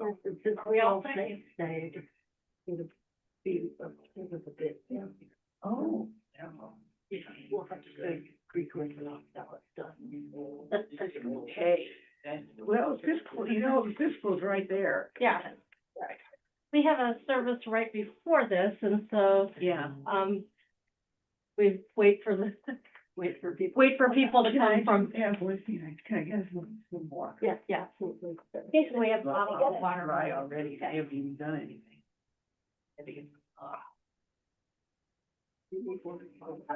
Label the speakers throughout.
Speaker 1: We all say it'll be a bit. Oh. Yeah, we'll have to say Greek Orthodox, now it's done. Okay. Well, Episcopal's right there.
Speaker 2: Yeah. We have a service right before this, and so,
Speaker 1: Yeah.
Speaker 2: we wait for people to come from.
Speaker 1: Yeah, can I get some more?
Speaker 2: Yeah, absolutely. Basically, we have a bottle of water.
Speaker 1: Dry already, I haven't even done anything. I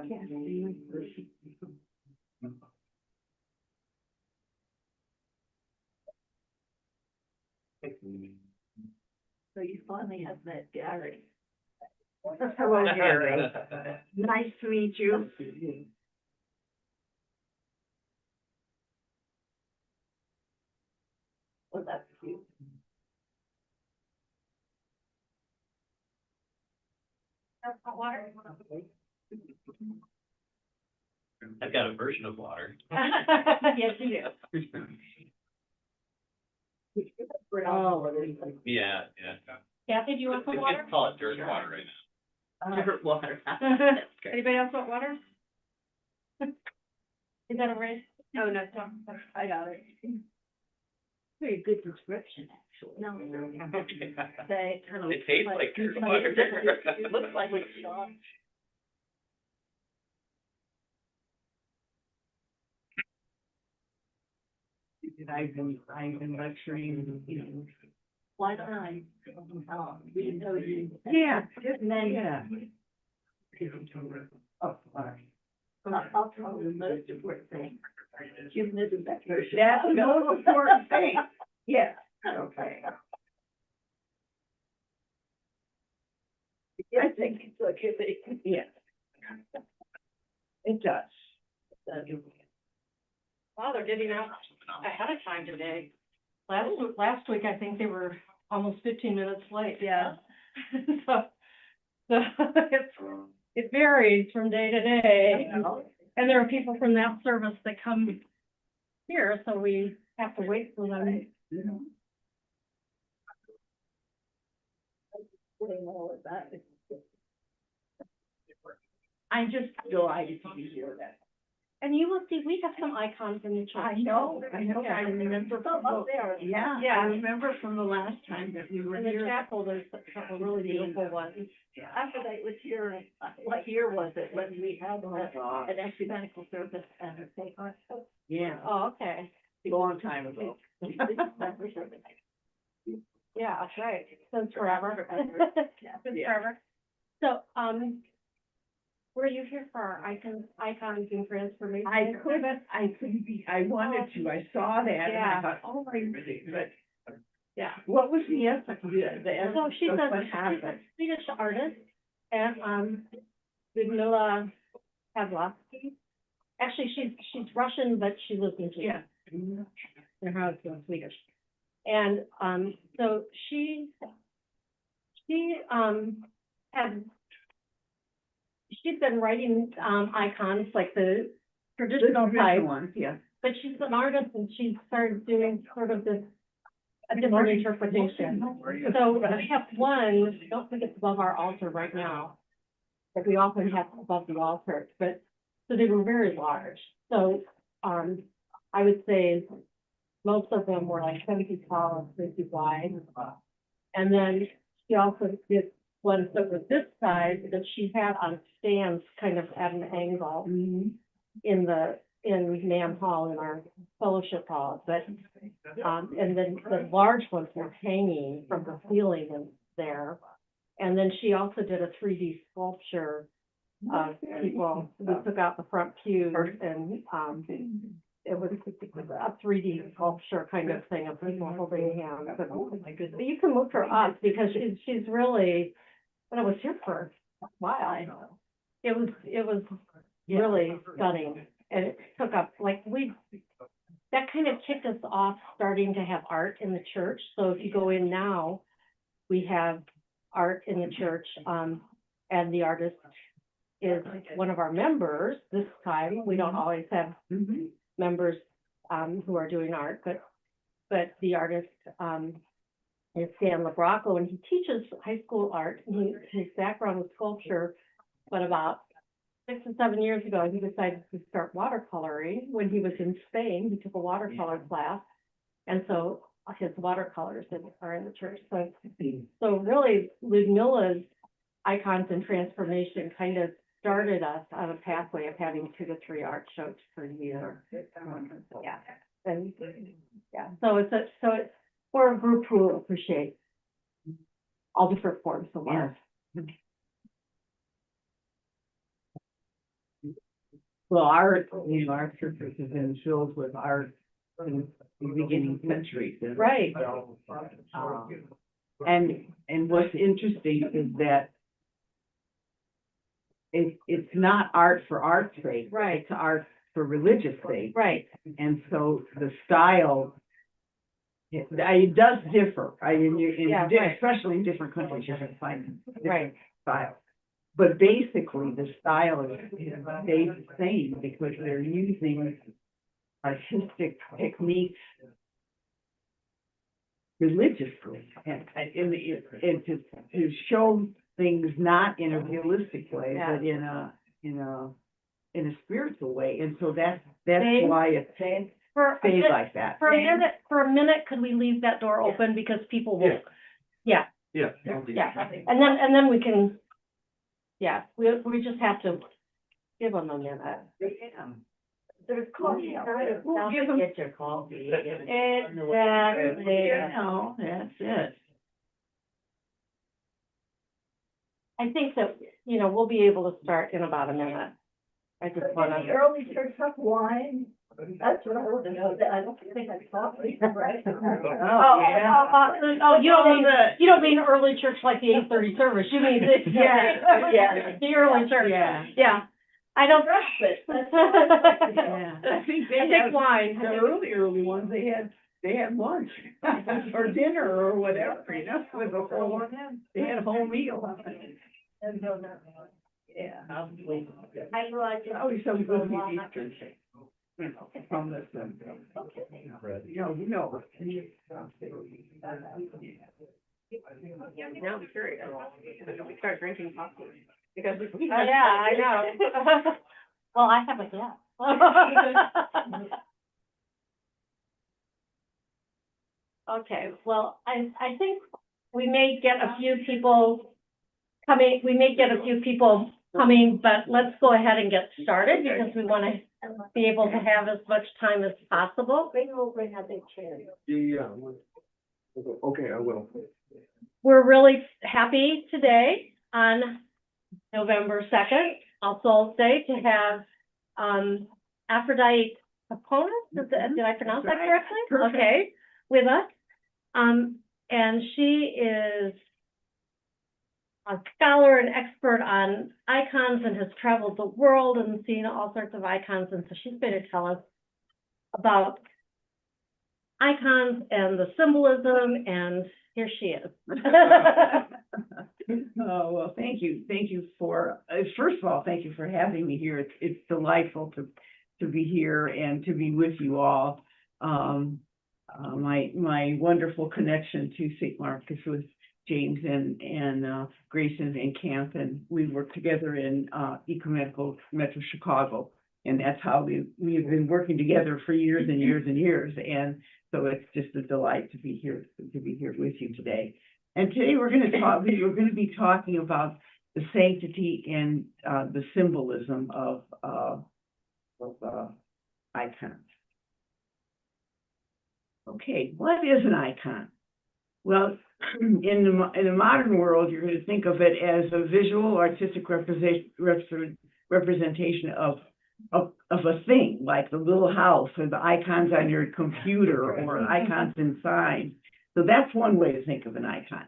Speaker 1: can't see. So you finally have met Gary. Hello, Gary. Nice to meet you. Well, that's cute.
Speaker 2: Hot water?
Speaker 3: I've got a version of water.
Speaker 2: Yes, you do.
Speaker 1: Oh,
Speaker 3: Yeah.
Speaker 2: Kathy, do you want some water?
Speaker 3: We call it dirt water right now.
Speaker 1: dirt water.
Speaker 2: Anybody else want water? Is that a raise? Oh, no,
Speaker 1: I got it. Very good description, actually. No. They kind of.
Speaker 3: It tastes like dirt water.
Speaker 1: It looks like it's Sean. I've been lecturing, why don't I? We didn't know you. Yeah, and then, yeah. Oh, all right. I'll tell you the most important thing. Jim isn't that person. That's the most important thing. Yes, okay. I think it's okay. Yeah. It does.
Speaker 2: Wow, they're getting out ahead of time today. Last week, I think they were almost 15 minutes late.
Speaker 1: Yeah.
Speaker 2: So it varies from day to day. And there are people from that service that come here, so we have to wait for them.
Speaker 1: I'm just delighted to be here.
Speaker 2: And you will see, we have some icons in the church.
Speaker 1: I know,
Speaker 2: Yeah.
Speaker 1: I remember from
Speaker 2: Up there.
Speaker 1: Yeah,
Speaker 2: Yeah.
Speaker 1: I remember from the last time that we were
Speaker 2: In the
Speaker 1: here.
Speaker 2: chapel, there's a couple really beautiful ones.
Speaker 1: After that was here, what year was it when we had an ecumenical service and a take on? Yeah,
Speaker 2: Oh, okay.
Speaker 1: a long time ago.
Speaker 2: Yeah, that's right. Since forever. Since
Speaker 1: Yeah.
Speaker 2: forever. So, were you here for our icons and transformation?
Speaker 1: I couldn't be, I wanted to, I saw that and
Speaker 2: Yeah.
Speaker 1: I thought, oh, my goodness, but
Speaker 2: Yeah.
Speaker 1: what was the essence?
Speaker 2: So she's a Swedish artist, and Ludmila Pavlovsky. Actually, she's Russian, but she lives in Sweden.
Speaker 1: Yeah.
Speaker 2: Her husband's Swedish, and so she's been writing icons like the traditional type,
Speaker 1: ones, yeah.
Speaker 2: but she's an artist and she started doing sort of a different interpretation. So we have one, don't think it's above our altar right now, that we often have above the altar, but, so they were very large. So, I would say most of them were like 7 feet tall and 3 feet wide. And then she also did ones that were this size that she had on stands kind of at an angle in Nam Hall, in our fellowship hall, but, and then the large ones were hanging from the ceiling there. And then she also did a 3D sculpture of people who took out the front pews and, it was a 3D sculpture kind of thing of people holding hands. But you can look her up because she's really, but I was here for a while. It was really stunning. And it took up, like, that kind of kicked us off starting to have art in the church. So if you go in now, we have art in the church, and the artist is one of our members this time. We don't always have members, who are doing art, but the artist, is Stan LaBracco, and he teaches high school art. His background was sculpture, but about 6 or 7 years ago, he decided to start watercoloring. When he was in Spain, he took a watercolor class, and so his watercolors are in the church. So really, Ludmilla's Icons and Transformation kind of started us on a pathway of having 2 to 3 art shows per year. Yeah, and yeah, so it's for a group who appreciate all different forms of art.
Speaker 4: Well, art, our church has been filled with art in the beginning centuries.
Speaker 2: Right.
Speaker 4: So, and what's interesting is that it's not art for art's sake.
Speaker 2: Right.
Speaker 4: It's art for religious sake.
Speaker 2: Right.
Speaker 4: And so the style, it does differ. Especially in different countries, you can find different styles. But basically, the style is stays the same because they're using artistic techniques religiously and to show things not in a realistic way, but in a spiritual way. And so that's why it stays like that.
Speaker 2: For a minute, could we leave that door open because people will? Yeah.
Speaker 3: Yeah.
Speaker 2: And then we can. Yeah, we just have to give them a minute.
Speaker 1: There's coffee.
Speaker 4: We'll give them-
Speaker 1: Get your coffee.
Speaker 2: Exactly.
Speaker 4: That's it.
Speaker 2: I think that, we'll be able to start in about a minute. I just want
Speaker 1: The
Speaker 2: to.
Speaker 1: early church have wine. That's what I want to know. I don't think I saw it, right?
Speaker 2: You don't mean early church like the 8:30 service. You mean this?
Speaker 1: Yeah.
Speaker 2: The early church.
Speaker 4: Yeah.
Speaker 2: I don't.
Speaker 4: Yeah. I think they
Speaker 2: Take wine.
Speaker 4: the early ones, they had lunch or dinner or whatever, with a whole, they had a whole meal. Yeah.
Speaker 1: I realize.
Speaker 4: Always some good Easter, from this,
Speaker 2: Now I'm curious. We start drinking coffee. Because yeah, I know. Well, I haven't yet. Okay, well, I think we may get a few people coming, but let's go ahead and get started because we want to be able to have as much time as possible.
Speaker 1: Bring over and have a chair.
Speaker 5: Yeah. Okay, I will.
Speaker 2: We're really happy today on November 2nd, All Souls Day, to have Aphrodite Aponis, did I pronounce that correctly?
Speaker 4: Perfect.
Speaker 2: Okay, with us. And she is a scholar and expert on icons and has traveled the world and seen all sorts of icons. And so she's going to tell us about icons and the symbolism, and here she is.
Speaker 4: Oh, well, thank you. Thank you for, first of all, thank you for having me here. It's delightful to be here and to be with you all. My wonderful connection to St. Marcus with James and Grayson and Camp, and we work together in Ecumenical Metro Chicago, and that's how we've been working together for years and years and years. And so it's just a delight to be here with you today. And today we're going to be talking about the sanctity and the symbolism of icons. Okay, what is an icon? Well, in the modern world, you're going to think of it as a visual artistic representation of a thing, like the little house or the icons on your computer or icons in signs. So that's one way to think of an icon.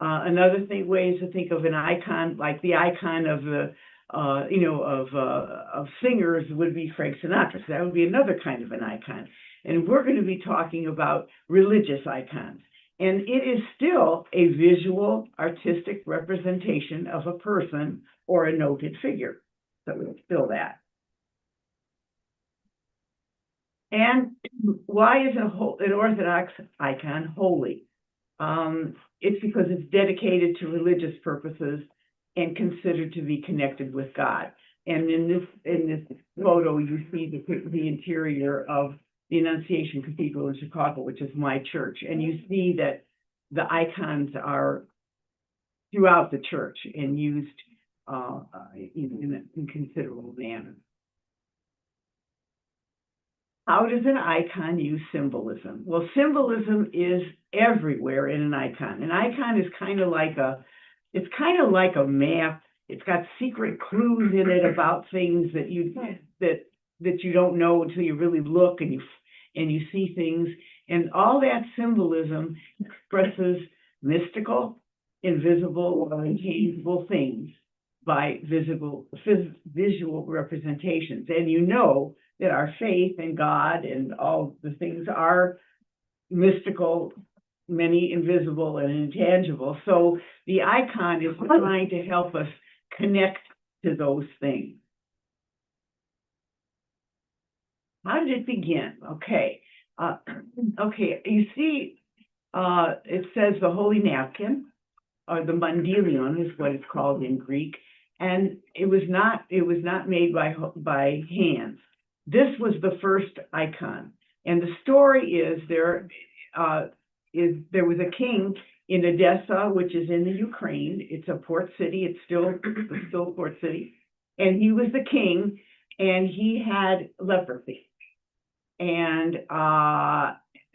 Speaker 4: Another way is to think of an icon, like the icon of the of singers would be Frank Sinatra. So that would be another kind of an icon. And we're going to be talking about religious icons. And it is still a visual artistic representation of a person or a noted figure. So it's still that. And why is an Orthodox icon holy? it's because it's dedicated to religious purposes and considered to be connected with God. And in this photo, you see the interior of the Annunciation Cathedral in Chicago, which is my church. And you see that the icons are throughout the church and used in considerable manner. How does an icon use symbolism? Well, symbolism is everywhere in an icon. An icon is kind of like a map. It's got secret clues in it about things that you don't know until you really look and you see things. And all that symbolism expresses mystical, invisible, or intangible things by visual representations. And you know that our faith in God and all the things are mystical, many invisible and intangible. So the icon is trying to help us connect to those things. How did it begin? Okay. You see, it says the holy napkin, or the mandilion is what it's called in Greek, and it was not made by hands. This was the first icon, and the story is there was a king in Odessa, which is in the Ukraine. It's a port city. It's still a port city, and he was the king, and he had leprosy, and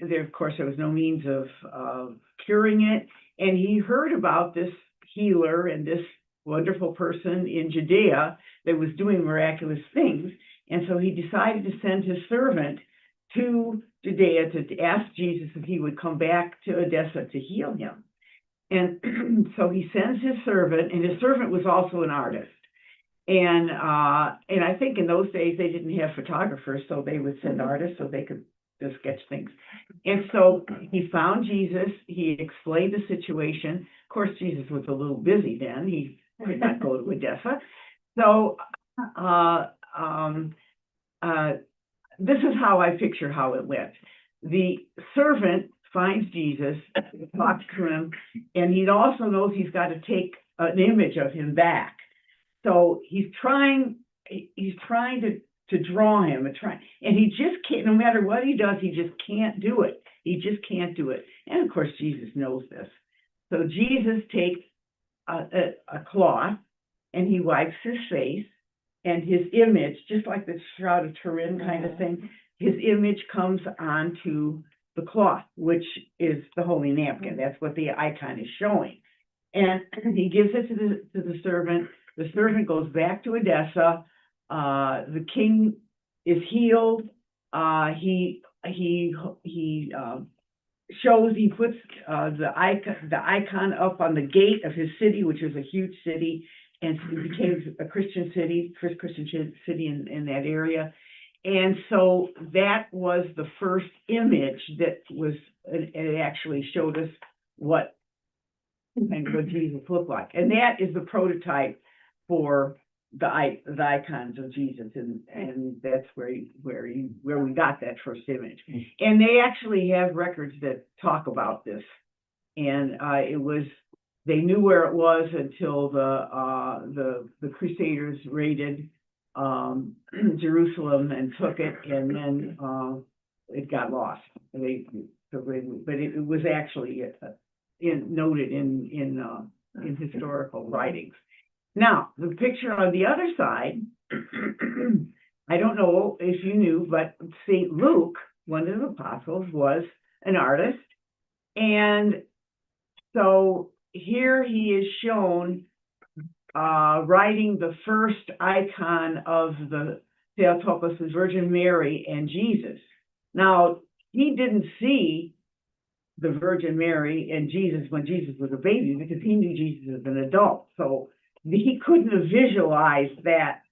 Speaker 4: there was no means of curing it. And he heard about this healer and this wonderful person in Judea that was doing miraculous things. And so he decided to send his servant to Judea to ask Jesus if he would come back to Odessa to heal him. And so he sends his servant, and his servant was also an artist. And I think in those days they didn't have photographers, so they would send artists so they could just sketch things. And so he found Jesus. He explained the situation. Of course, Jesus was a little busy then. He could not go to Odessa. So this is how I picture how it went. The servant finds Jesus, talks to him, and he also knows he's got to take an image of him back. So he's trying to draw him, and he just can't. No matter what he does, he just can't do it. He just can't do it. And of course, Jesus knows this. So Jesus takes a cloth and he wipes his face, and his image, just like the Shroud of Turin kind of thing, his image comes onto the cloth, which is the holy napkin. That's what the icon is showing. And he gives it to the servant. The servant goes back to Odessa. The king is healed. He puts the icon up on the gate of his city, which is a huge city, and so it became a Christian city, first Christian city in that area. And so that was the first image that was, it actually showed us what Jesus looked like. And that is the prototype for the icons of Jesus, and that's where we got that first image. And they actually have records that talk about this. And they knew where it was until the Crusaders raided Jerusalem and took it, and then it got lost. But it was actually noted in historical writings. Now, the picture on the other side, I don't know if you knew, but St. Luke, one of the apostles, was an artist. And so here he is shown writing the first icon of the Theotokos, the Virgin Mary and Jesus. Now, he didn't see the Virgin Mary and Jesus when Jesus was a baby, because he knew Jesus as an adult. So he couldn't have visualized that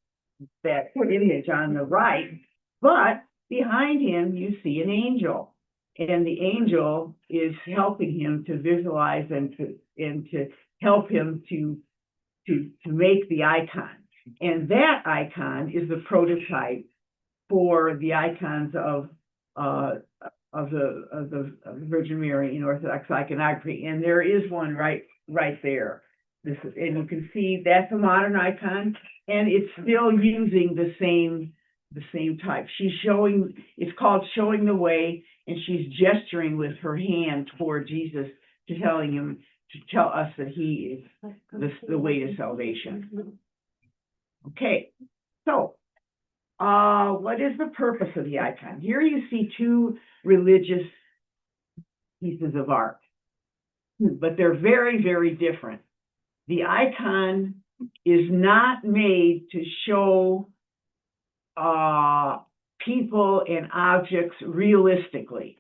Speaker 4: image on the right, but behind him you see an angel, and the angel is helping him to visualize and to help him to make the icon. And that icon is the prototype for the icons of the Virgin Mary in Orthodox iconography, and there is one right there. This is, and you can see that's a modern icon, and it's still using the same type. She's showing, it's called showing the way, and she's gesturing with her hand toward Jesus to tell us that he is the way to salvation. Okay, so what is the purpose of the icon? Here you see two religious pieces of art, but they're very, very different. The icon is not made to show people and objects realistically.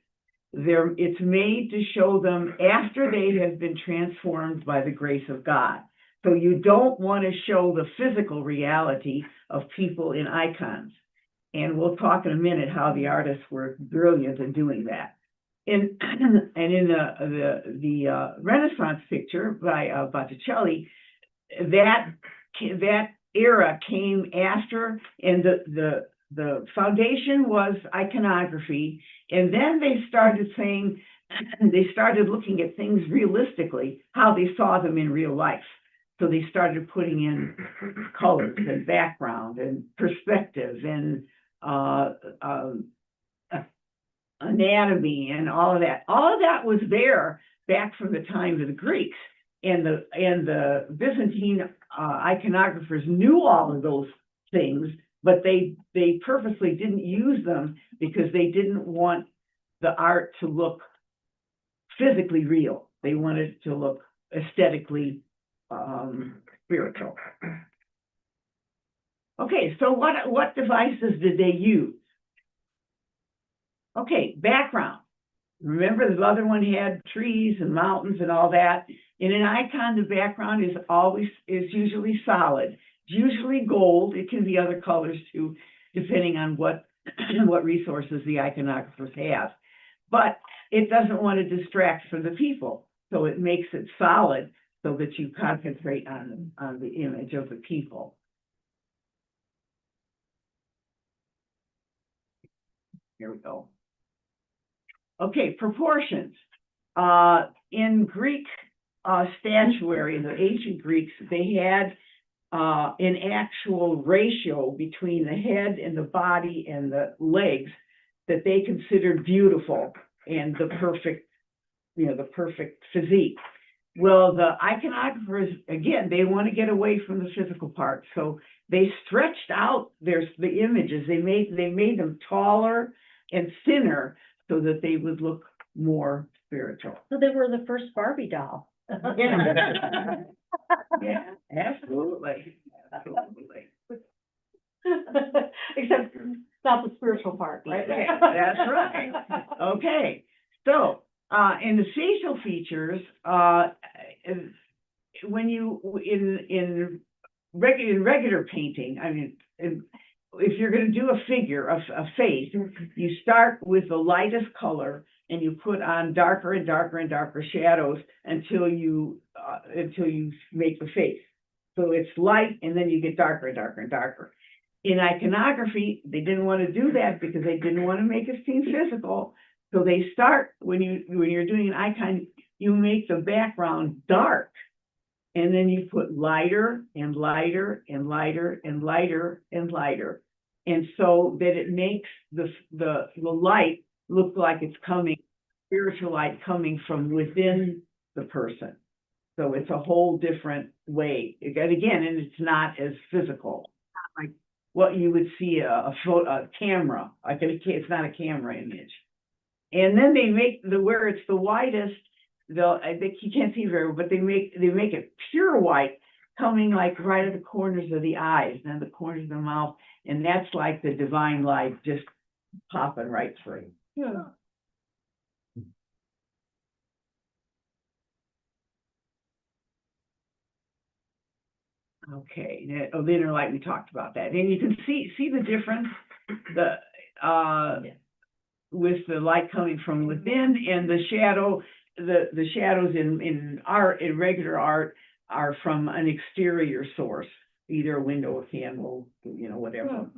Speaker 4: It's made to show them after they have been transformed by the grace of God. So you don't want to show the physical reality of people in icons. And we'll talk in a minute how the artists were brilliant in doing that. And in the Renaissance picture by Botticelli, that era came after, and the foundation was iconography, and then they started looking at things realistically, how they saw them in real life. So they started putting in colors and background and perspective and anatomy and all of that. All of that was there back from the time of the Greeks, and the Byzantine iconographers knew all of those things, but they purposely didn't use them because they didn't want the art to look physically real. They wanted it to look aesthetically spiritual. Okay, so what devices did they use? Okay, background. Remember, the other one had trees and mountains and all that. In an icon, the background is usually solid. It's usually gold. It can be other colors too, depending on what resources the iconographers have. But it doesn't want to distract from the people, so it makes it solid so that you concentrate on the image of the people. Here we go. Okay, proportions. In Greek statuary, the ancient Greeks, they had an actual ratio between the head and the body and the legs that they considered beautiful and the perfect physique. Well, the iconographers, again, they want to get away from the physical part, so they stretched out the images. They made them taller and thinner so that they would look more spiritual.
Speaker 1: So they were the first Barbie doll.
Speaker 4: Yeah, absolutely.
Speaker 2: Except not the spiritual part, right?
Speaker 4: Okay, that's right. Okay, so in the facial features, when you in regular painting, I mean, if you're going to do a figure, a face, you start with the lightest color and you put on darker and darker and darker shadows until you make the face. So it's light, and then you get darker and darker and darker. In iconography, they didn't want to do that because they didn't want to make it seem physical. So they start, when you're doing an icon, you make the background dark, and then you put lighter and lighter and lighter and lighter and lighter, and so that it makes the light look like it's coming, spiritual light coming from within the person. So it's a whole different way. Again, and it's not as physical, not like what you would see a camera. It's not a camera image. And then they make where it's the whitest. I think you can't see very well, but they make it pure white, coming like right at the corners of the eyes and the corners of the mouth, and that's like the divine light just popping right through.
Speaker 2: Yeah.
Speaker 4: Okay, the inner light, we talked about that, and you can see the difference, with the light coming from within, and the shadow, the shadows in regular art are from an exterior source, either a window, a candle, whatever.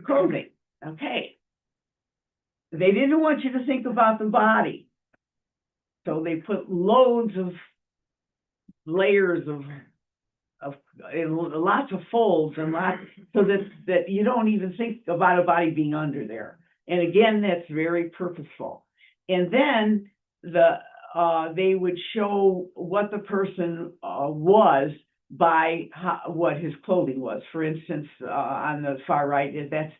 Speaker 4: clothing, okay. They didn't want you to think about the body. So they put loads of layers of lots of folds and lots, so that you don't even think about a body being under there. And again, that's very purposeful. And then they would show what the person was by what his clothing was. For instance, on the far right, that's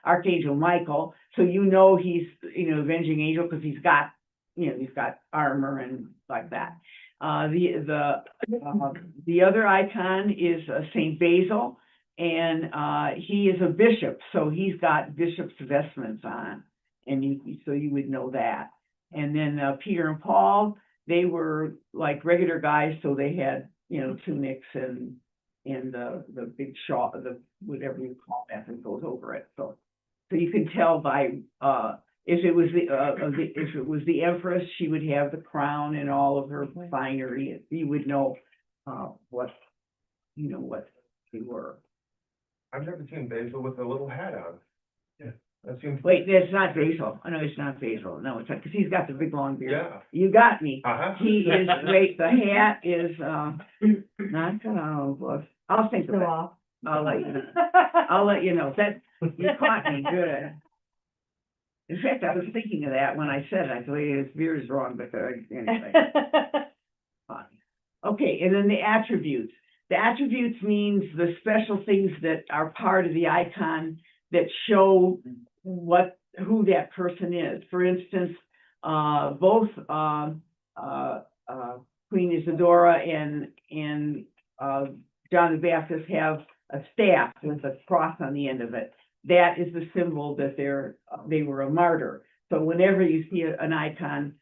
Speaker 4: Archangel Michael. So he's avenging angel because he's got armor and like that. The other icon is Saint Basil, and he is a bishop, so he's got bishop's vestments on, and so you would know that. And then Peter and Paul, they were like regular guys, so they had tunics and the big shawl, whatever you call that that goes over it. So you can tell by if it was the empress, she would have the crown and all of her finery. You would know what they were.
Speaker 5: I've never seen Basil with a little hat on. Yeah, that seems.
Speaker 4: Wait, that's not Basil. Oh, no, it's not Basil. No, it's not, because he's got the big long beard.
Speaker 5: Yeah.
Speaker 4: You got me.
Speaker 5: Uh-huh.
Speaker 4: He is, wait, the hat is, not, I'll think of it. I'll let you know. That, you caught me good. In fact, I was thinking of that when I said it. I thought his beard is wrong, but anyway. Okay, and then the attributes. The attributes means the special things that are part of the icon that show who that person is. For instance, both Queen Isadora and John the Baptist have a staff with a cross on the end of it. That is the symbol that they were a martyr. So whenever you see an icon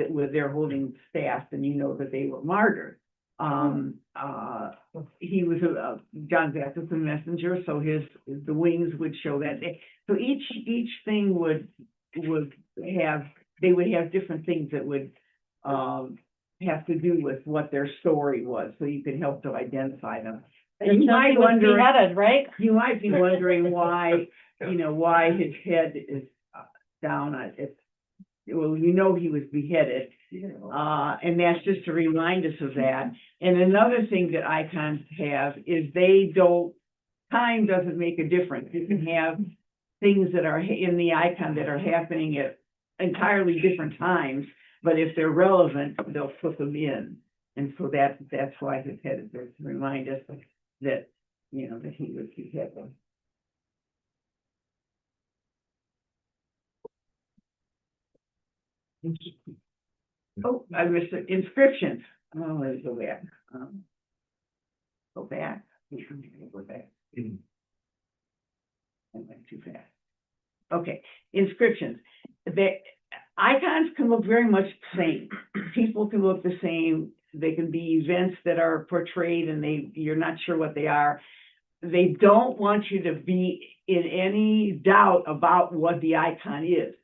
Speaker 4: where they're holding staff, then you know that they were martyred. He was John the Baptist, a messenger, so the wings would show that. So each thing would have different things that would have to do with what their story was, so you could help to identify them. And you might wonder,
Speaker 2: right?
Speaker 4: You might be wondering why, why his head is down on it. Well, he was beheaded, and that's just to remind us of that. And another thing that icons have is time doesn't make a difference. You can have things that are in the icon that are happening at entirely different times, but if they're relevant, they'll put them in. And so that's why his head is there, to remind us that, that he was beheaded. Oh, I missed it. Inscriptions. Oh, let's go back. Go back. Go back. I went too fast. Okay, inscriptions. The icons can look very much the same. People can look the same. They can be events that are portrayed and you're not sure what they are. They don't want you to be in any doubt about what the icon is.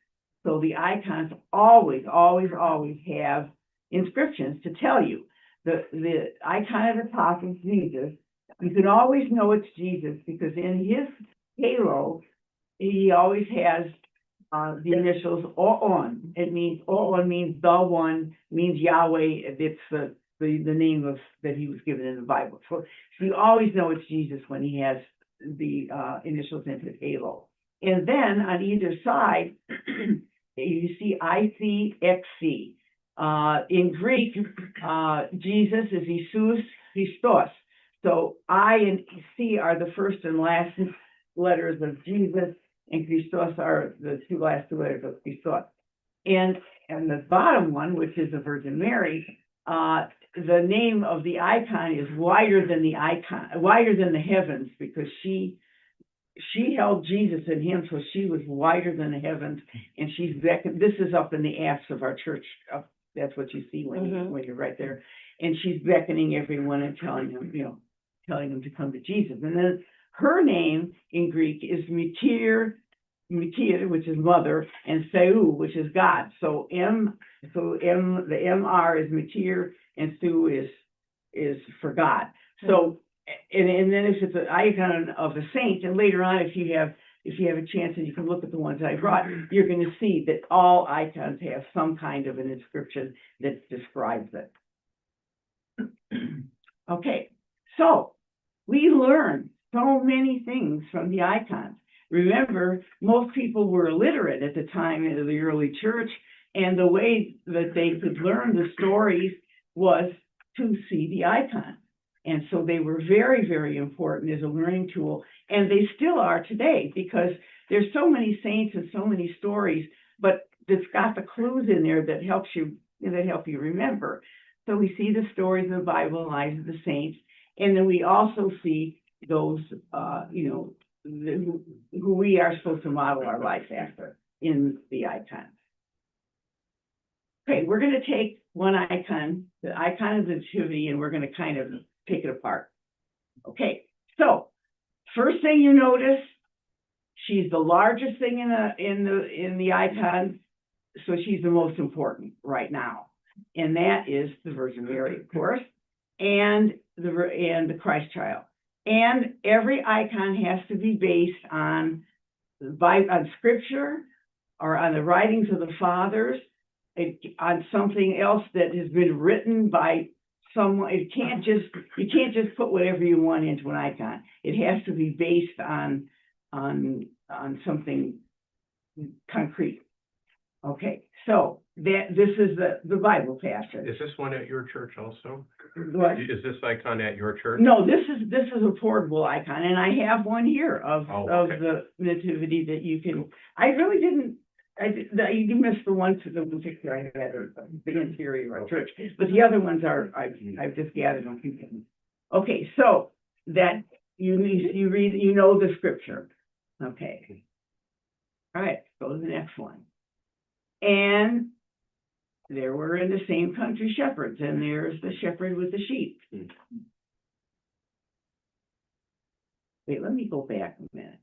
Speaker 4: So the icons always have inscriptions to tell you. The icon at the top is Jesus. You can always know it's Jesus because in his halo, he always has the initials O-on. It means O-on means the one, means Yahweh. It's the name that he was given in the Bible. So you always know it's Jesus when he has the initials in his halo. And then on either side, you see ICXC. In Greek, Jesus is Jesus Christos. So I and C are the first and last letters of Jesus, and Christos are the last two letters of Christos. And the bottom one, which is the Virgin Mary, the name of the icon is wider than the heavens, because she held Jesus in him, so she was wider than the heavens, and she's this is up in the apse of our church. That's what you see when you're right there, and she's beckoning everyone and telling them to come to Jesus. And then her name in Greek is Metir, which is mother, and Seu, which is God. So the MR is Metir, and Seu is for God. So and then it's an icon of a saint, and later on, if you have a chance and you can look at the ones I brought, you're gonna see that all icons have some kind of an inscription that describes it. Okay, so we learned so many things from the icons. Remember, most people were illiterate at the time of the early church, and the way that they could learn the stories was to see the icon. And so they were very, very important as a learning tool, and they still are today, because there's so many saints and so many stories, but it's got the clues in there that help you remember. So we see the stories of the Bible, lives of the saints, and then we also see those, who we are supposed to model our life after in the icons. Okay, we're gonna take one icon, the icon of the Nativity, and we're gonna kind of take it apart. Okay, so first thing you notice, she's the largest thing in the icon, so she's the most important right now, and that is the Virgin Mary, of course, and the Christ child. And every icon has to be based on scripture or on the writings of the fathers, on something else that has been written by someone. You can't just put whatever you want into an icon. It has to be based on something concrete. Okay, so this is the Bible passage.
Speaker 5: Is this one at your church also?
Speaker 4: What?
Speaker 5: Is this icon at your church?
Speaker 4: No, this is a portable icon, and I have one here of
Speaker 5: okay.
Speaker 4: the Nativity that you can. I really didn't. You missed the one picture I had of the interior of our church, but the other ones are I've just gathered them. Okay, so that you read, you know the scripture. Okay. All right, go to the next one. And there were in the same country shepherds, and there's the shepherd with the sheep. Wait, let me go back a minute.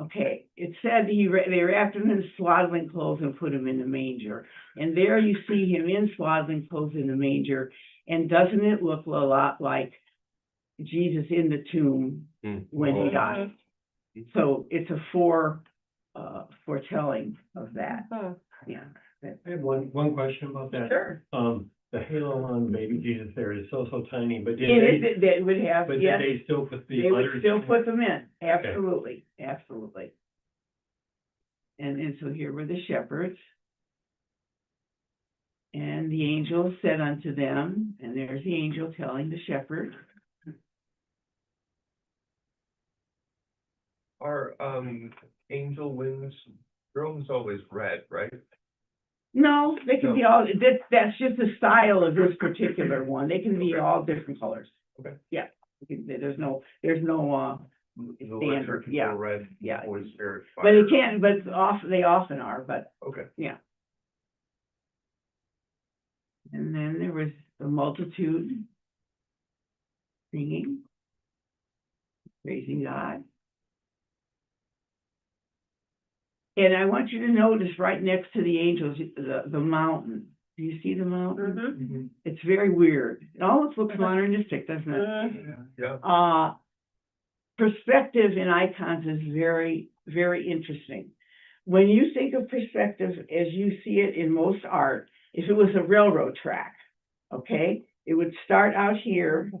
Speaker 4: Okay, it said they wrapped him in swaddling clothes and put him in the manger. And there you see him in swaddling clothes in the manger. And doesn't it look a lot like Jesus in the tomb when he died? So it's a foretelling of that. Yeah.
Speaker 6: I have one question about that.
Speaker 4: Sure.
Speaker 6: The halo on baby Jesus there is so tiny, but
Speaker 4: They would have,
Speaker 6: but
Speaker 4: yes,
Speaker 6: did they still put the
Speaker 4: they would
Speaker 6: letters?
Speaker 4: still put them in, absolutely, absolutely. And so here were the shepherds. And the angel said unto them, and there's the angel telling the shepherd.
Speaker 5: Are, angel wings, they're almost always red, right?
Speaker 4: No, they can be all, that's just the style of this particular one. They can be all different colors.
Speaker 5: Okay.
Speaker 4: Yeah, there's no,
Speaker 5: The
Speaker 4: standard,
Speaker 5: liturgical
Speaker 4: yeah,
Speaker 5: red,
Speaker 4: yeah.
Speaker 5: Holy Spirit,
Speaker 4: But
Speaker 5: fire.
Speaker 4: it can, but they often are, but
Speaker 5: Okay.
Speaker 4: yeah. And then there was the multitude singing, praising God. And I want you to notice right next to the angels, the mountain. Do you see the mountain?
Speaker 5: Mm-hmm.
Speaker 4: It's very weird. It almost looks modernistic, doesn't it?
Speaker 5: Yeah.
Speaker 4: Perspective in icons is very, very interesting. When you think of perspective as you see it in most art, if it was a railroad track, okay, it would start out here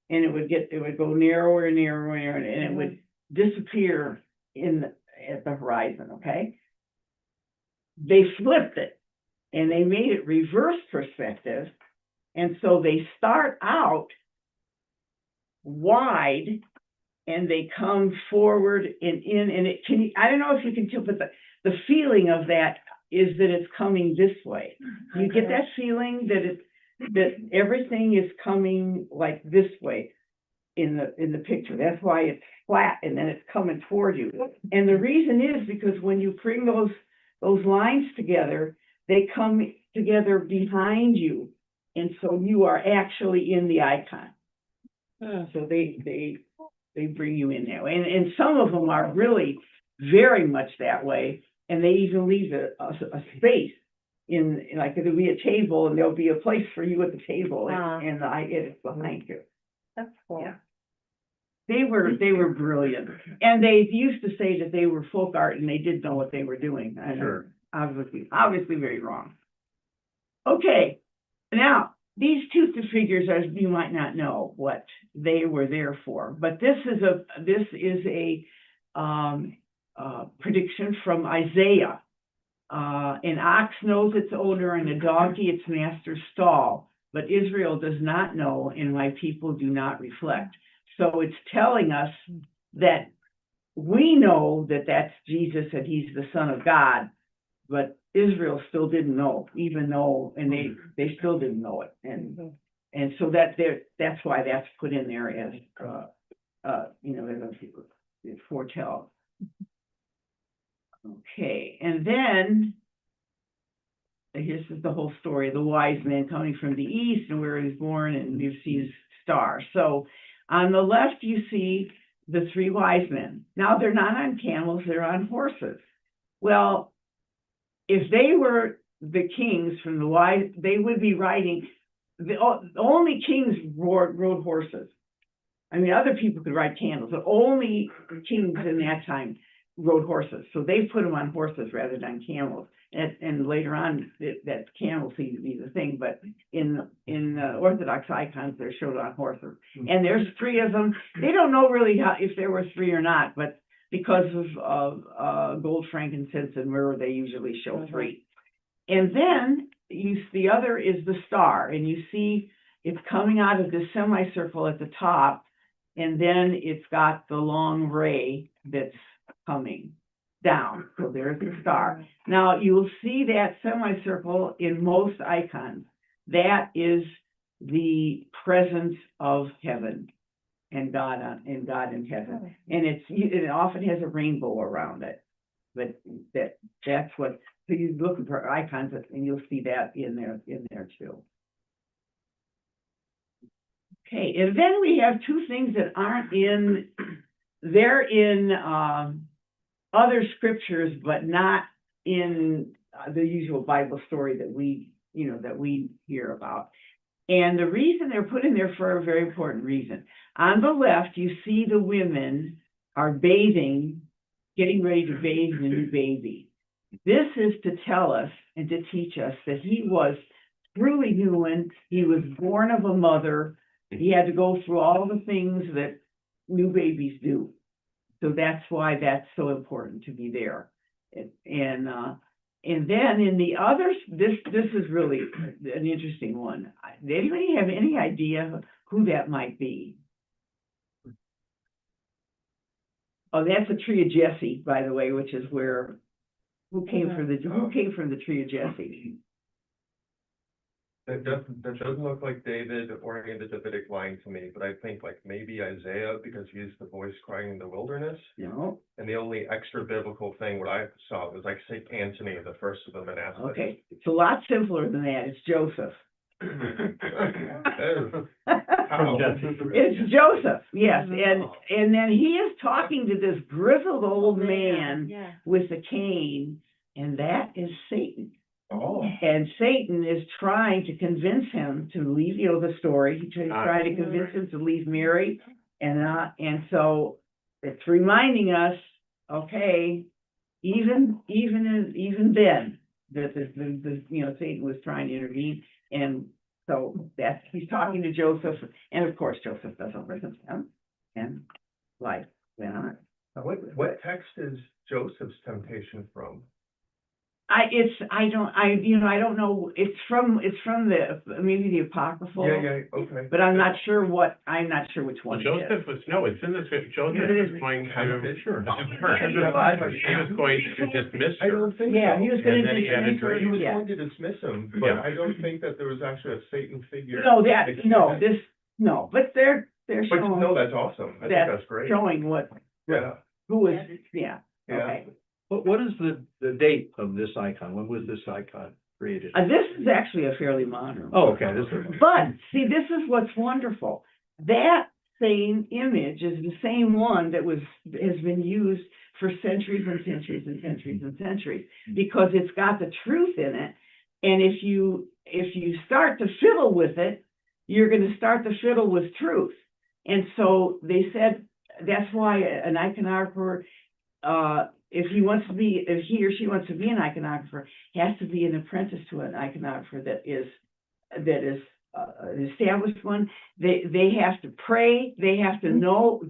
Speaker 4: and it would go narrower and narrower and it would disappear at the horizon, okay? They flipped it and they made it reverse perspective. And so they start out wide and they come forward and in, and I don't know if you can tell, but the feeling of that is that it's coming this way. You get that feeling that everything is coming like this way in the picture. That's why it's flat and then it's coming toward you. And the reason is because when you bring those lines together, they come together behind you. And so you are actually in the icon. So they bring you in that way. And some of them are really very much that way. And they even leave a space in, like there'll be a table and there'll be a place for you at the table and it's behind you.
Speaker 2: That's cool.
Speaker 4: Yeah. They were brilliant. And they used to say that they were folk art and they didn't know what they were doing. And
Speaker 6: Sure.
Speaker 4: obviously very wrong. Okay, now, these two figures, as you might not know what they were there for, but this is a prediction from Isaiah. An ox knows its owner and a donkey its master's stall, but Israel does not know and my people do not reflect. So it's telling us that we know that that's Jesus and he's the Son of God, but Israel still didn't know, even though, and they still didn't know it. And so that's why that's put in there as, as a foretell. Okay, and then here's the whole story, the wise man coming from the east and where he was born, and you see his star. So on the left, you see the three wise men. Now they're not on camels, they're on horses. Well, if they were the kings from the wise, they would be riding, the only kings rode horses. I mean, other people could ride camels, but only kings in that time rode horses. So they put them on horses rather than camels. And later on, that camels seemed to be the thing, but in Orthodox icons, they're showed on horses. And there's three of them. They don't know really if there were three or not, but because of gold, frankincense, and myrrh, they usually show three. And then the other is the star, and you see it's coming out of this semicircle at the top, and then it's got the long ray that's coming down. So there's the star. Now you'll see that semicircle in most icons. That is the presence of heaven and God in heaven. And it often has a rainbow around it. But that's what, so you look for icons and you'll see that in there too. Okay, and then we have two things that aren't in, they're in other scriptures, but not in the usual Bible story that we hear about. And the reason they're put in there for a very important reason. On the left, you see the women are bathing, getting ready to bathe the new baby. This is to tell us and to teach us that he was truly human. He was born of a mother. He had to go through all the things that new babies do. So that's why that's so important to be there. And then in the others, this is really an interesting one. Did anybody have any idea who that might be? Oh, that's the tree of Jesse, by the way, which is where who came from the tree of Jesse?
Speaker 5: That doesn't look like David or any of the Davidic line to me, but I think like maybe Isaiah, because he's the voice crying in the wilderness.
Speaker 4: No.
Speaker 5: And the only extra biblical thing what I saw was like St. Anthony, the first of the monastics.
Speaker 4: Okay, it's a lot simpler than that. It's Joseph.
Speaker 5: How?
Speaker 4: It's Joseph, yes, and then he is talking to this grizzled old man with a cane, and that is Satan.
Speaker 5: Oh.
Speaker 4: And Satan is trying to convince him to leave, the story. He's trying to convince him to leave Mary, and so it's reminding us, okay, even then that the Satan was trying to intervene, and so he's talking to Joseph, and of course Joseph doesn't listen to him, and life went on.
Speaker 5: What text is Joseph's temptation from?
Speaker 4: I don't know. It's from maybe the Apocryphal.
Speaker 5: Yeah, okay.
Speaker 4: But I'm not sure which one.
Speaker 6: Joseph was, no, it's in this, Joseph was going to,
Speaker 5: Sure.
Speaker 6: He was going to dismiss
Speaker 5: I
Speaker 6: her.
Speaker 5: don't think
Speaker 4: Yeah,
Speaker 5: so.
Speaker 4: he was going
Speaker 6: And then he had a
Speaker 4: to
Speaker 6: dream.
Speaker 5: He was
Speaker 4: yeah.
Speaker 5: going to dismiss him, but
Speaker 6: Yeah.
Speaker 5: I don't think that there was actually a Satan figure.
Speaker 4: No, but they're
Speaker 5: But
Speaker 4: showing.
Speaker 5: no, that's awesome. I think that's great.
Speaker 4: Showing
Speaker 5: Yeah.
Speaker 4: who was, yeah,
Speaker 5: Yeah.
Speaker 4: okay.
Speaker 6: What is the date of this icon? When was this icon created?
Speaker 4: This is actually a fairly modern.
Speaker 6: Oh, okay, this is.
Speaker 4: But see, this is what's wonderful. That same image is the same one that has been used for centuries and centuries and centuries and centuries, because it's got the truth in it. And if you start to fiddle with it, you're going to start to fiddle with truth. And so they said, that's why an iconographer, if he or she wants to be an iconographer, has to be an apprentice to an iconographer that is an established one. They have to pray, they have to know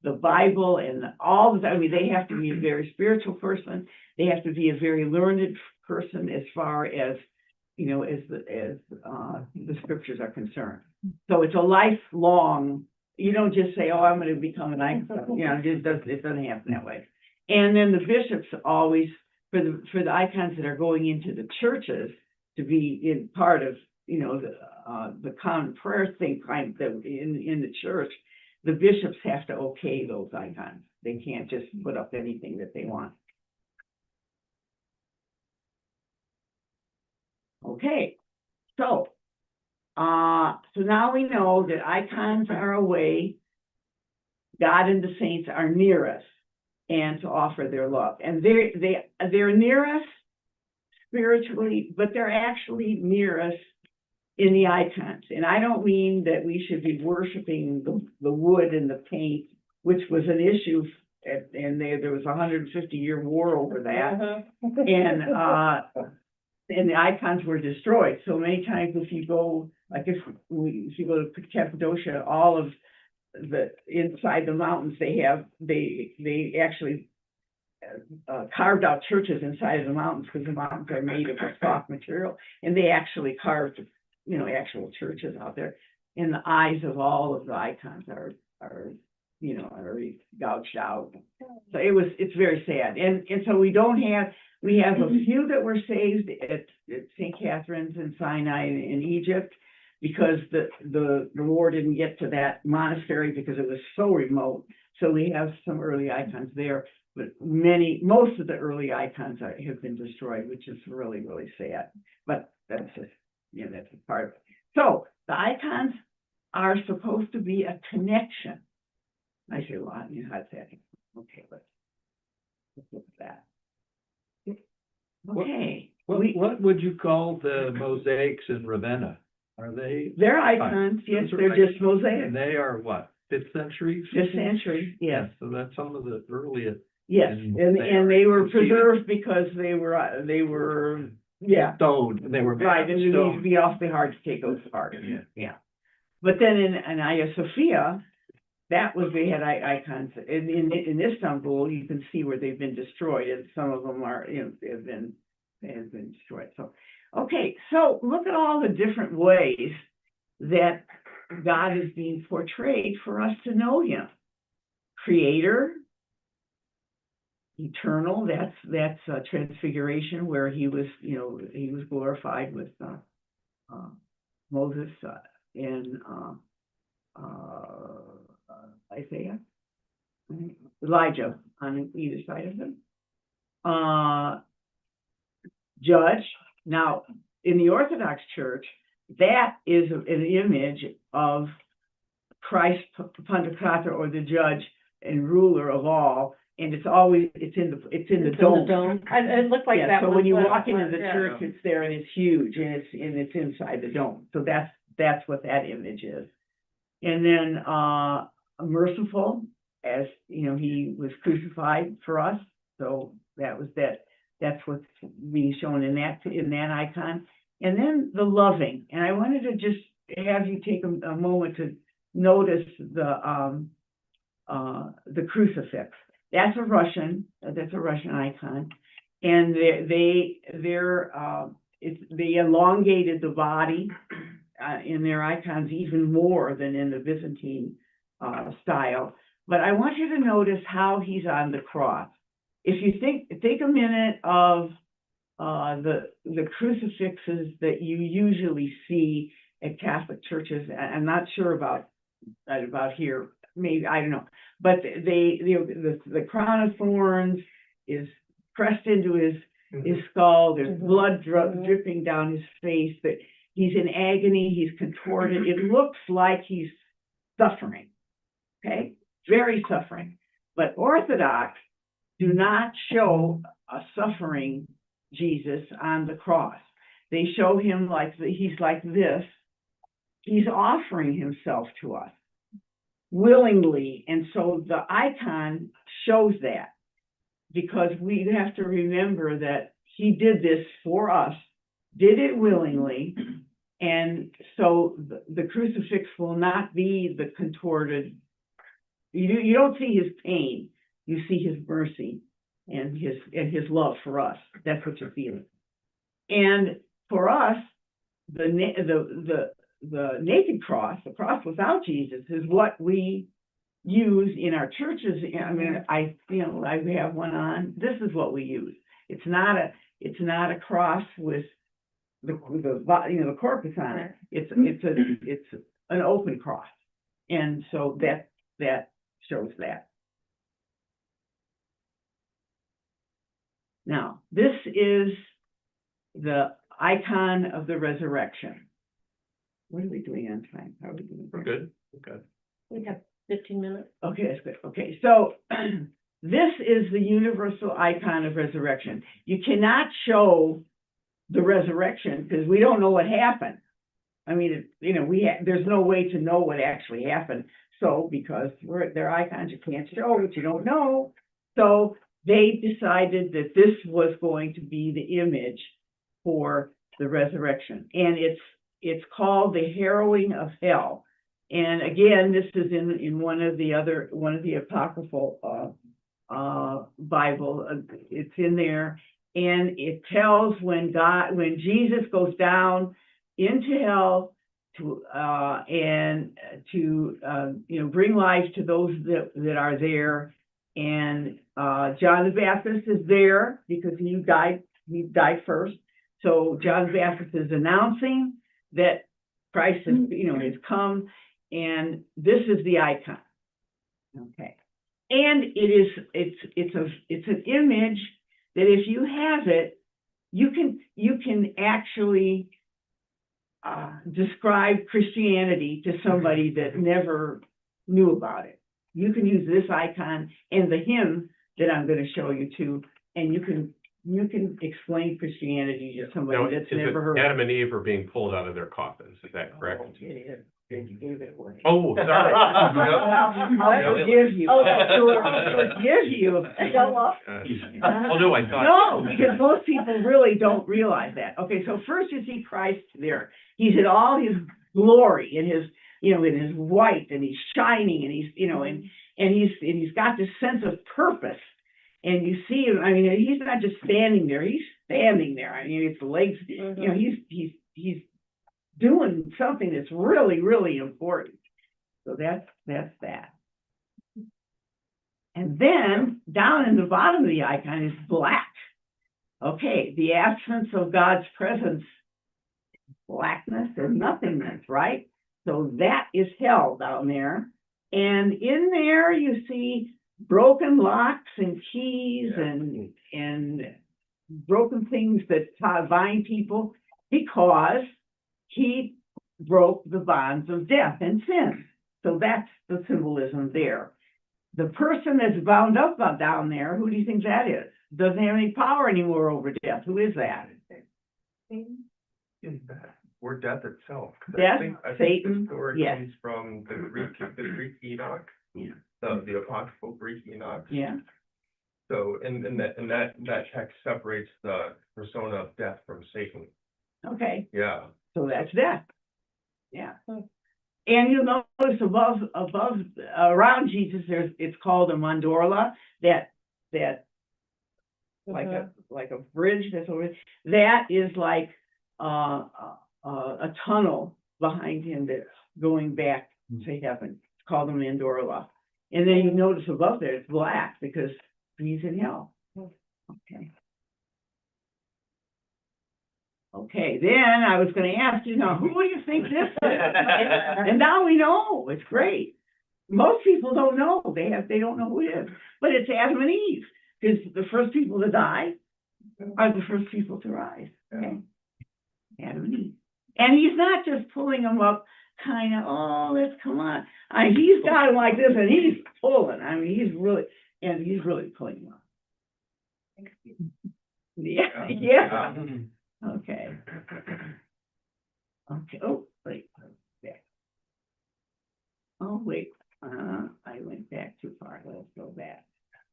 Speaker 4: the Bible and all of that. I mean, they have to be a very spiritual person. They have to be a very learned person as far as, you know, as the scriptures are concerned. So it's a lifelong, you don't just say, oh, I'm going to become an icon, you know, it doesn't happen that way. And then the bishops always, for the icons that are going into the churches to be in part of, you know, the common prayer thing kind that in the church, the bishops have to okay those icons. They can't just put up anything that they want. Okay, so now we know that icons are a way God and the saints are near us and to offer their love. And they're near us spiritually, but they're actually near us in the icons. And I don't mean that we should be worshiping the wood and the paint, which was an issue, and there was a 150-year war over that. And the icons were destroyed. So many times if you go, like if you go to Cappadocia, all of the inside the mountains, they actually carved out churches inside of the mountains, because the mountains are made of a soft material, and they actually carved, you know, actual churches out there. And the eyes of all of the icons are you know, are gouged out. So it's very sad. And so we have a few that were saved at St. Catherine's in Sinai in Egypt, because the war didn't get to that monastery because it was so remote. So we have some early icons there, but most of the early icons have been destroyed, which is really, really sad. But that's that's a part of it. So the icons are supposed to be a connection. I say, well, you know, how's that? Okay, let's look at that. Okay.
Speaker 6: What would you call the mosaics in Ravenna? Are they?
Speaker 4: They're icons, yes, they're just
Speaker 6: And
Speaker 4: mosaics.
Speaker 6: they are what, 5th century?
Speaker 4: 5th century, yes.
Speaker 6: So that's some of the earliest.
Speaker 4: Yes,
Speaker 6: And
Speaker 4: and they were preserved because they were, yeah.
Speaker 6: Stone, and they were.
Speaker 4: Right, and it needs to be awfully hard to take those apart. Yeah. But then in Hagia Sophia, they had icons. In Istanbul, you can see where they've been destroyed, and some of them are, you know, have been destroyed. So, okay, so look at all the different ways that God is being portrayed for us to know Him. Creator, eternal. That's Transfiguration, where He was, you know, He was glorified with Moses and Isaiah, Elijah on either side of him. Judge. Now, in the Orthodox Church, that is an image of Christ Pantocrator, or the judge and ruler of all, and it's in the dome.
Speaker 2: It looked like that.
Speaker 4: So
Speaker 2: was
Speaker 4: when you
Speaker 2: what it
Speaker 4: walk into
Speaker 2: was,
Speaker 4: the
Speaker 2: yeah.
Speaker 4: church, it's there, and it's huge, and it's inside the dome. So that's what that image is. And then merciful, as you know, He was crucified for us. So that's what's being shown in that icon. And then the loving. And I wanted to just have you take a moment to notice the crucifix. That's a Russian icon, and they elongated the body in their icons even more than in the Byzantine style. But I want you to notice how He's on the cross. If you take a minute of the crucifixes that you usually see at Catholic churches. I'm not sure about here. Maybe, I don't know. But the crown of thorns is pressed into his skull. There's blood dripping down his face. That he's in agony. He's contorted. It looks like he's suffering. Okay, very suffering. But Orthodox do not show a suffering Jesus on the cross. They show him like he's like this. He's offering himself to us. willingly, and so the icon shows that. Because we have to remember that he did this for us, did it willingly, and so the crucifix will not be the contorted. You don't see his pain, you see his mercy and his love for us. That's what you're feeling. And for us, the naked cross, the cross without Jesus, is what we use in our churches. I mean, I have one on. This is what we use. It's not a cross with the corpus on it. It's an open cross, and so that shows that. Now, this is the icon of the resurrection. What are we doing on time? How are we doing?
Speaker 6: We're good, okay.
Speaker 2: We have 15 minutes.
Speaker 4: Okay, that's good. Okay, so this is the universal icon of resurrection. You cannot show the resurrection because we don't know what happened. I mean, there's no way to know what actually happened. So because they're icons, you can't show what you don't know. So they decided that this was going to be the image for the resurrection, and it's called the harrowing of hell. And again, this is in one of the apocryphal Bible. It's in there, and it tells when Jesus goes down into hell to bring life to those that are there. And John the Baptist is there because he died first. So John the Baptist is announcing that Christ has come. And this is the icon, okay? And it's an image that if you have it, you can actually describe Christianity to somebody that never knew about it. You can use this icon and the hymn that I'm going to show you too, and you can explain Christianity to somebody
Speaker 7: Now,
Speaker 4: that's
Speaker 7: is
Speaker 4: never
Speaker 7: it
Speaker 4: heard.
Speaker 7: Adam and Eve are being pulled out of their coffins, is that correct?
Speaker 4: Oh, it is. You gave it away.
Speaker 7: Oh, sorry.
Speaker 4: I'll forgive you. I'll forgive you.
Speaker 7: Oh, no, I thought.
Speaker 4: No, because most people really don't realize that. Okay, so first you see Christ there. He's in all his glory, in his, in his white, and he's shining, and he's got this sense of purpose. And you see him, I mean, he's not just standing there, he's standing there. I mean, it's the legs, he's doing something that's really, really important. So that's that. And then down in the bottom of the icon is black. Okay, the absence of God's presence, blackness and nothingness, right? So that is hell down there. And in there you see broken locks and keys and broken things that bind people, because he broke the bonds of death and sin. So that's the symbolism there. The person that's bound up down there, who do you think that is? Doesn't have any power anymore over death. Who is that?
Speaker 5: Or death itself. 'Cause
Speaker 4: Death,
Speaker 5: I think
Speaker 4: Satan,
Speaker 5: the story
Speaker 4: yes.
Speaker 5: comes from the Greek Enoch,
Speaker 4: Yeah.
Speaker 5: the apocryphal Greek Enoch.
Speaker 4: Yeah.
Speaker 5: So, and that text separates the persona of death from Satan.
Speaker 4: Okay.
Speaker 5: Yeah.
Speaker 4: So that's death. Yeah. And you'll notice above, around Jesus, it's called a mandorla, that like a bridge that's over, that is like a tunnel behind him that's going back to heaven. It's called a mandorla. And then you notice above there, it's black because he's in hell. Okay. Okay, then I was gonna ask you, now, who do you think this is? And now we know, it's great. Most people don't know, they don't know who it is, but it's Adam and Eve, because the first people to die are the first people to rise, okay? Adam and Eve. And he's not just pulling them up, kind of, oh, let's come on. He's got him like this, and he's pulling, he's really pulling them up. Yeah. Okay. Okay, oh, wait. Oh, wait, I went back too far, let's go back.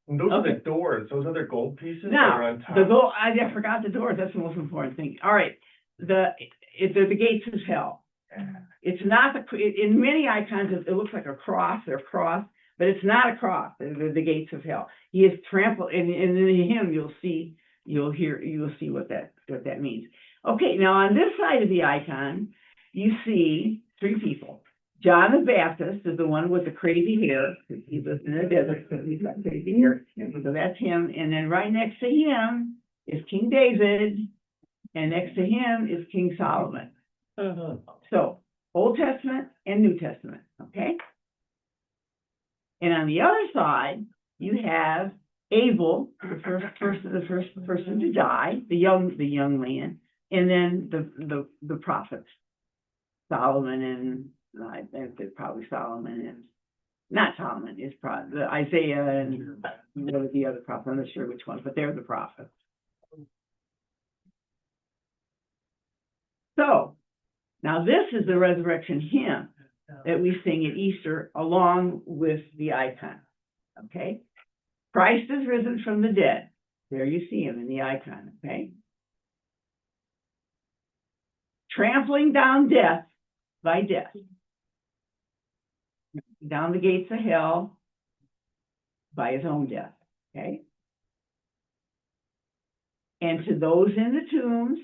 Speaker 5: And those are the
Speaker 4: Okay.
Speaker 5: doors, those other gold pieces that
Speaker 4: Now,
Speaker 5: are on top.
Speaker 4: I forgot the doors, that's the most important thing. All right, the gates of hell. It's not in many icons, it looks like a cross or cross, but it's not a cross, the gates of hell. He is trampled, and in him, you'll see what that means. Okay, now on this side of the icon, you see three people. John the Baptist is the one with the crazy hair. He lives in the desert, so he's got crazy hair. So that's him. And then right next to him is King David, and next to him is King Solomon. So Old Testament and New Testament, okay? And on the other side, you have Abel, the first person to die, the young man, and then the prophets, Solomon and I think it's probably Solomon and not Solomon, it's probably the Isaiah and what was the other prophet? I'm not sure which one, but they're the prophets. So now this is the resurrection hymn that we sing at Easter along with the icon. Okay, Christ is risen from the dead. There you see him in the icon. Okay, trampling down death by death. Down the gates of hell by his own death, okay? And to those in the tombs,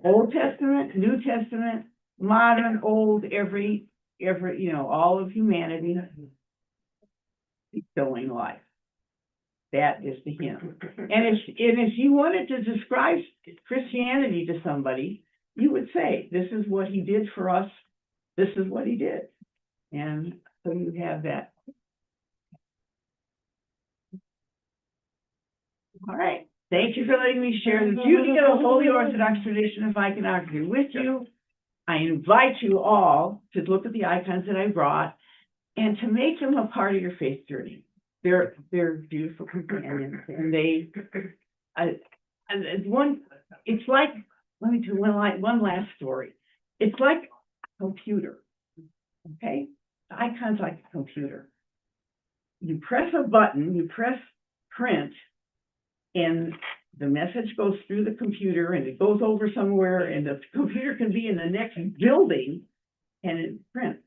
Speaker 4: Old Testament, New Testament, modern, old, every, all of humanity, showing life. That is the hymn. And if you wanted to describe Christianity to somebody, you would say, this is what he did for us, this is what he did. And so you have that. All right. Thank you for letting me share the beauty of the Holy Orthodox tradition of iconography with you. I invite you all to look at the icons that I brought and to make them a part of your faith journey. They're beautiful companions, and it's like, let me do one last story. It's like a computer. Okay, the icon's like a computer. You press a button, you press print, and the message goes through the computer and it goes over somewhere, and the computer can be in the next building and it prints.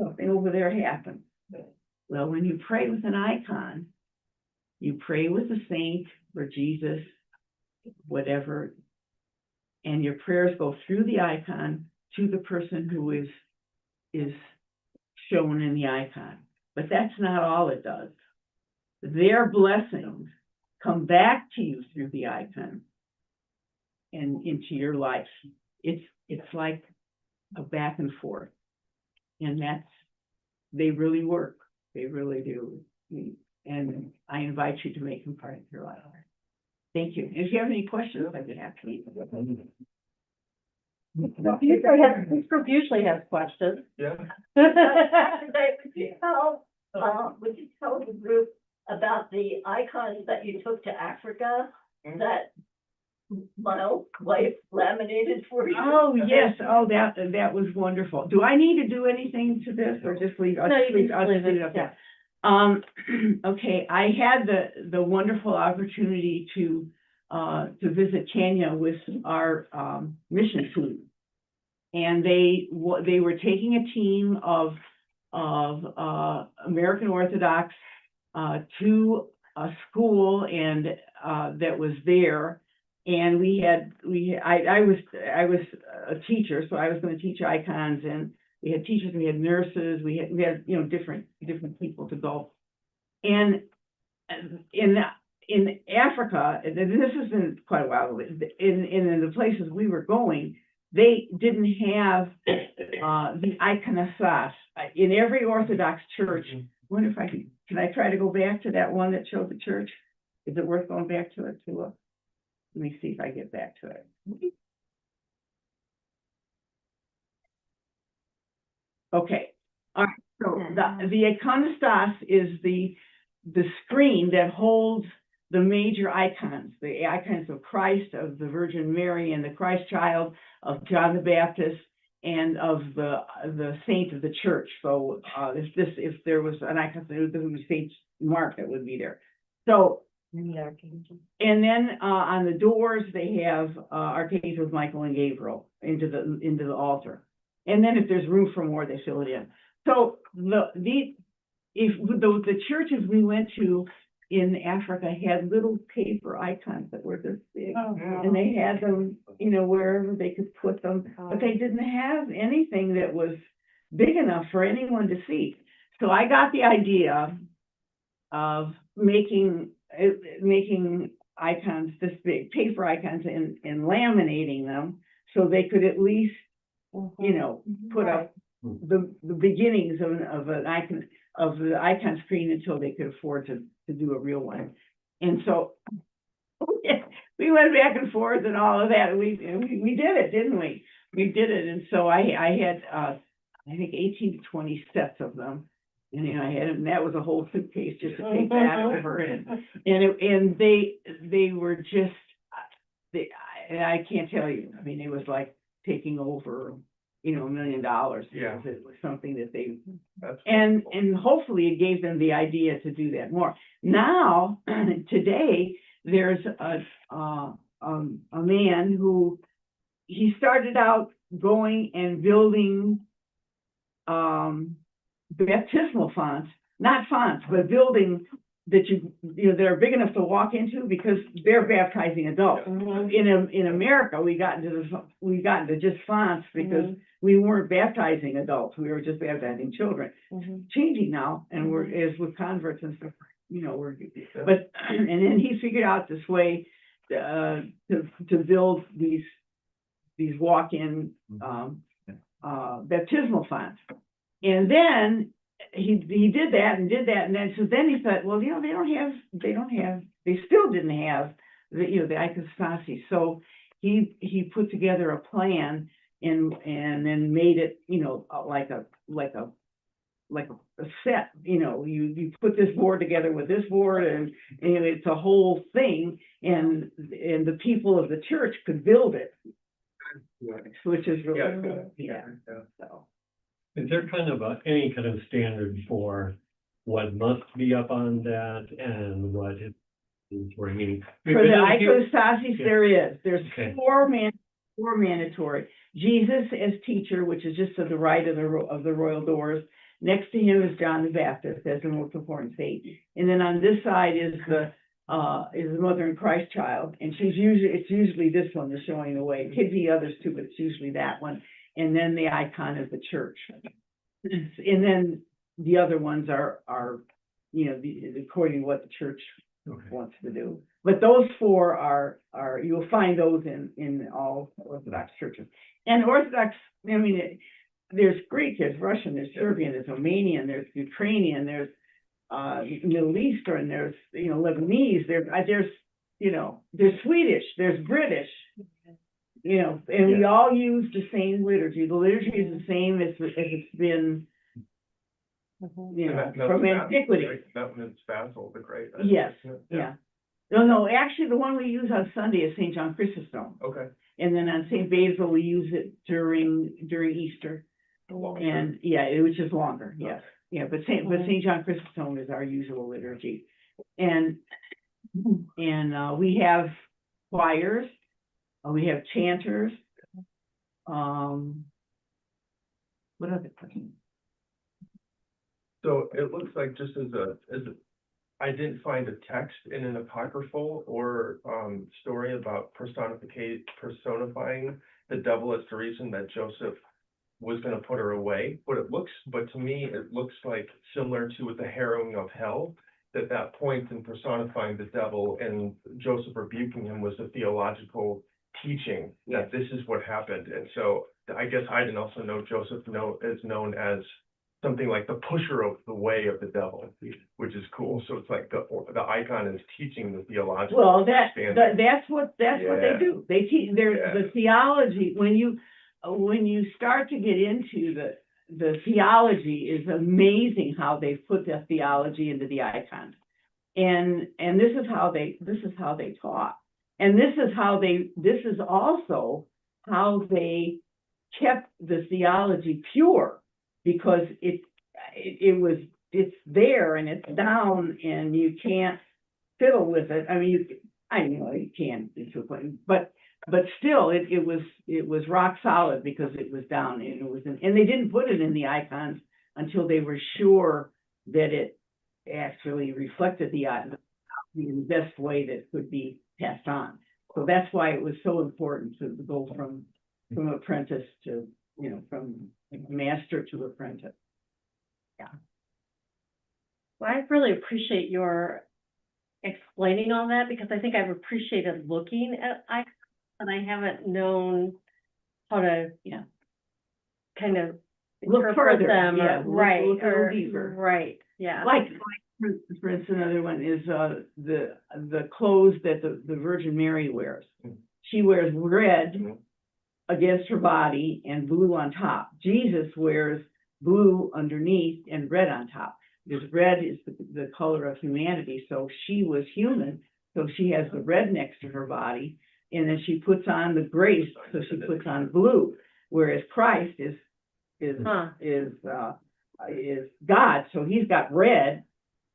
Speaker 4: Something over there happens. Well, when you pray with an icon, you pray with a saint or Jesus, whatever, and your prayers go through the icon to the person who is shown in the icon. But that's not all it does. Their blessings come back to you through the icon and into your life. It's like a back and forth. And they really work. They really do. And I invite you to make them part of your life. Thank you. If you have any questions, I could ask me.
Speaker 2: This group usually has questions.
Speaker 5: Yeah.
Speaker 1: Would you tell the group about the icons that you took to Africa that my wife laminated for you?
Speaker 4: Oh, yes. Oh, that was wonderful. Do I need to do anything to this or just leave?
Speaker 2: No, you can leave it up there.
Speaker 4: Okay, I had the wonderful opportunity to visit Kenya with our mission team. And they were taking a team of American Orthodox to a school and that was there. And I was a teacher, so I was going to teach icons, and we had teachers, we had nurses, we had different people to go. And in Africa, and this has been quite a while, in the places we were going, they didn't have the iconostase. In every Orthodox church, I wonder if can I try to go back to that one that showed the church? Is it worth going back to it to look? Let me see if I get back to it. Okay. All right. So the iconostase is the screen that holds the major icons, the icons of Christ, of the Virgin Mary, and the Christ child, of John the Baptist, and of the saint of the church. So, if there was an icon, it would be Saint Mark that would be there. So,
Speaker 1: And the archangel.
Speaker 4: and then, on the doors, they have, archangels Michael and Gabriel into the altar. And then if there's room for more, they fill it in. So the churches we went to in Africa had little paper icons that were this big. And they had them, wherever they could put them, but they didn't have anything that was big enough for anyone to see. So I got the idea of making icons this big, paper icons, and laminating them so they could at least, put up the beginnings of an icon, of the icon screen until they could afford to do a real one. And so we went back and forth and all of that, and we did it, didn't we? We did it, and so I had, I think 18 to 20 sets of them. And I had, and that was a whole suitcase just to take that over, and they were just, I can't tell you, I mean, it was like taking over, $1 million.
Speaker 5: Yeah.
Speaker 4: Because it was something that they,
Speaker 5: That's
Speaker 4: and
Speaker 5: wonderful.
Speaker 4: hopefully it gave them the idea to do that more. Now, today, there's a man who, he started out going and building, baptismal fonts, not fonts, but building that that are big enough to walk into, because they're baptizing adults. In America, we got into just fonts because we weren't baptizing adults, we were just baptizing children. Changing now, and we're, as with converts and stuff, but, and then he figured out this way to build these walk-in, baptismal fonts. And then he did that, and then he thought, well, they still didn't have the iconostasi. So he put together a plan and then made it, like a set, you put this board together with this board, and it's a whole thing, and the people of the church could build it, which is really cool. Yeah. So.
Speaker 6: Is there kind of any kind of standard for what must be up on that and what is bringing?
Speaker 4: For the iconostasis,
Speaker 6: Yeah.
Speaker 4: there's
Speaker 6: Okay.
Speaker 4: four mandatory. Jesus as teacher, which is just to the right of the royal doors. Next to him is John the Baptist as the most important saint. And then on this side is the mother and Christ child. And it's usually this one that's showing the way. It could be others too, but it's usually that one. And then the icon of the church. And then the other ones are according to what the church wants to do. But those four are you'll find those in all Orthodox churches. And Orthodox, there's Greek, there's Russian, there's Serbian, there's Romanian, there's Ukrainian, there's Middle Eastern, there's Lebanese, there's Swedish, there's British. And we all use the same liturgy. The liturgy is the same as it's been, from antiquity.
Speaker 5: That's Basil the Great.
Speaker 4: Yes, yeah. No, actually, the one we use on Sunday is St. John Chrysostom.
Speaker 5: Okay.
Speaker 4: And then on St. Basil, we use it during Easter. And, which is longer, yes. Yeah, but St. John Chrysostom is our usual liturgy. And we have choirs. We have chanters. What other questions?
Speaker 5: So it looks like, just I didn't find a text in an apocryphal or story about personifying the devil as the reason that Joseph was going to put her away. But to me, it looks like similar to the harrowing of hell, that point in personifying the devil and Joseph rebuking him was a theological teaching that this is what happened. And so I guess I didn't also know Joseph is known as something like the pusher of the way of the devil, which is cool. So it's like the icon is teaching the theological.
Speaker 4: Well, that's what they do. They teach the theology. When you start to get into the theology, is amazing how they put the theology into the icons, and this is how they taught, and this is also how they kept the theology pure because it's there and it's down and you can't fiddle with it. I mean, I know you can, but still, it was rock solid because it was down and it was, and they didn't put it in the icons until they were sure that it actually reflected the best way that could be passed on. So that's why it was so important to go from apprentice to, from master to apprentice.
Speaker 2: Well, I really appreciate your explaining all that, because I think I've appreciated looking at icons, and I haven't known how to, kind of
Speaker 4: Look
Speaker 2: interpret
Speaker 4: further,
Speaker 2: them,
Speaker 4: yeah,
Speaker 2: or,
Speaker 4: look
Speaker 2: right,
Speaker 4: a little
Speaker 2: or,
Speaker 4: deeper.
Speaker 2: right, yeah.
Speaker 4: Like for instance, another one is the clothes that the Virgin Mary wears. She wears red against her body and blue on top. Jesus wears blue underneath and red on top. Because red is the color of humanity, so she was human, so she has the red next to her body, and then she puts on the grace, so she puts on blue. Whereas Christ is God, so he's got red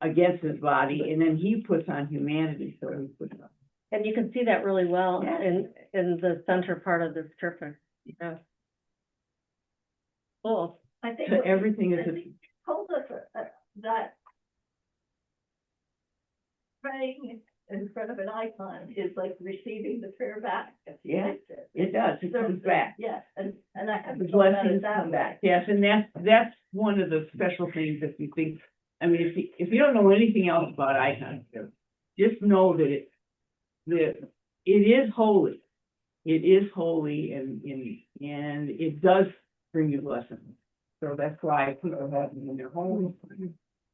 Speaker 4: against his body, and then he puts on humanity, so he puts on.
Speaker 2: And you can see that really well
Speaker 4: Yeah.
Speaker 2: in the center part of the scripture. Yeah. Cool.
Speaker 1: I think.
Speaker 4: So everything is,
Speaker 1: Told us that praying in front of an icon is like receiving the prayer back.
Speaker 4: Yeah, it does, it comes back.
Speaker 1: Yes, and I have.
Speaker 4: The blessings come back, yes, and that's one of the special things that you think, I mean, if you don't know anything else about icons, just know that it is holy. It is holy and it does bring you blessings. So that's why people have them in their homes,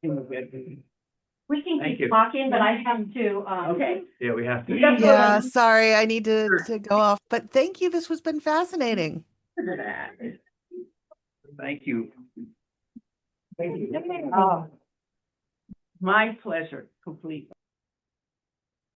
Speaker 4: in the bedroom.
Speaker 2: We can
Speaker 7: Thank
Speaker 2: keep
Speaker 7: you.
Speaker 2: talking, but I have to,
Speaker 4: Okay.
Speaker 7: Yeah, we have to.
Speaker 8: Yeah, sorry, I need to go off, but thank you. This has been fascinating.
Speaker 7: Thank you.
Speaker 4: Thank you. Oh, my pleasure, complete.